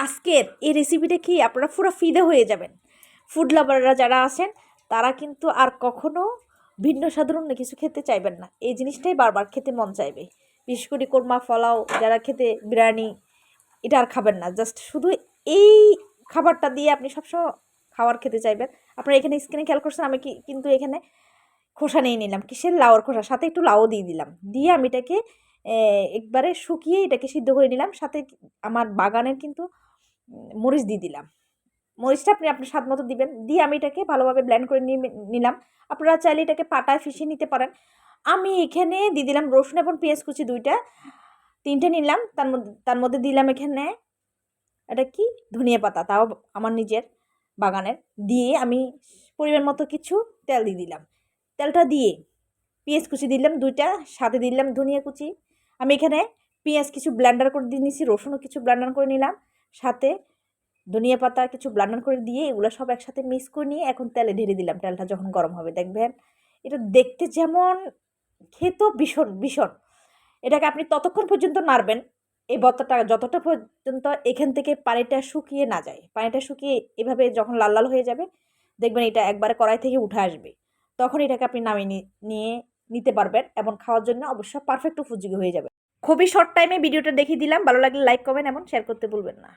আজকের এই রেসিপিটা খেয়ে আপনারা পুরো ফিদে হয়ে যাবেন। ফুড লাভাররা যারা আছেন তারা কিন্তু আর কখনো ভিন্ন সাধারণ কিছু খেতে চাইবেন না, এই জিনিসটাই বারবার খেতে মন চাইবে। বিশেষ করে কোরমা পোলাও যারা খেতে, বিরিয়ানি, এটা আর খাবেন না। জাস্ট শুধু এই খাবারটা দিয়ে আপনি সবসময় খাবার খেতে চাইবেন। আপনারা এখানে স্ক্রিনে খেয়াল করছেন, আমি কিন্তু এখানে খোসা নিয়ে নিলাম, কিসের লাউর খোসা, সাথে একটু লাউ দিয়ে দিলাম, দিয়ে আমি এটাকে একবারে শুকিয়ে এটাকে সিদ্ধ করে নিলাম। সাথে আমার বাগানের কিন্তু মরিচ দিয়ে দিলাম। মরিচটা আপনি আপনার স্বাদ মতো দিবেন, দিয়ে আমি এটাকে ভালোভাবে ব্লেন্ড করে নিলাম। আপনারা চাইলে এটাকে পাটায় পিষে নিতে পারেন। আমি এখানে দিয়ে দিলাম রসুন এবং পেঁয়াজ কুচি তিনটে নিলাম। তার মধ্যে দিলাম এখানে এটা কি ধনিয়া পাতা, তাও আমার নিজের বাগানের। দিয়ে আমি পরিমাণ মতো কিছু তেল দিয়ে দিলাম। তেলটা দিয়ে পেঁয়াজ কুচি দিলাম 2টা, সাথে দিলাম ধনিয়া কুচি। আমি এখানে পেঁয়াজ কিছু ব্লেন্ডার করে দিয়ে নিয়েছি, রসুনও কিছু ব্লেন্ডার করে নিলাম, সাথে ধনিয়া পাতা কিছু ব্লেন্ডার করে দিয়ে এগুলো সব একসাথে মিক্স করে নিয়ে এখন তেলে ঢেলে দিলাম। তেলটা যখন গরম হবে দেখবেন এটা দেখতে যেমন, খেতেও ভীষণ ভীষণ। এটাকে আপনি ততক্ষণ পর্যন্ত নাড়বেন, এই ভর্তাটা যতটা পর্যন্ত এখান থেকে পানিটা শুকিয়ে না যায়। পানিটা শুকিয়ে এভাবে যখন লাল লাল হয়ে যাবে দেখবেন এটা একবারে কড়াই থেকে উঠে আসবে, তখন এটাকে আপনি নামিয়ে নিয়ে নিতে পারবেন এবং খাওয়ার জন্য অবশ্য পারফেক্ট উপযোগী হয়ে যাবে। খুবই শর্ট টাইমে ভিডিওটা দেখিয়ে দিলাম। ভালো লাগলে লাইক, কমেন্ট এবং শেয়ার করতে ভুলবেন না।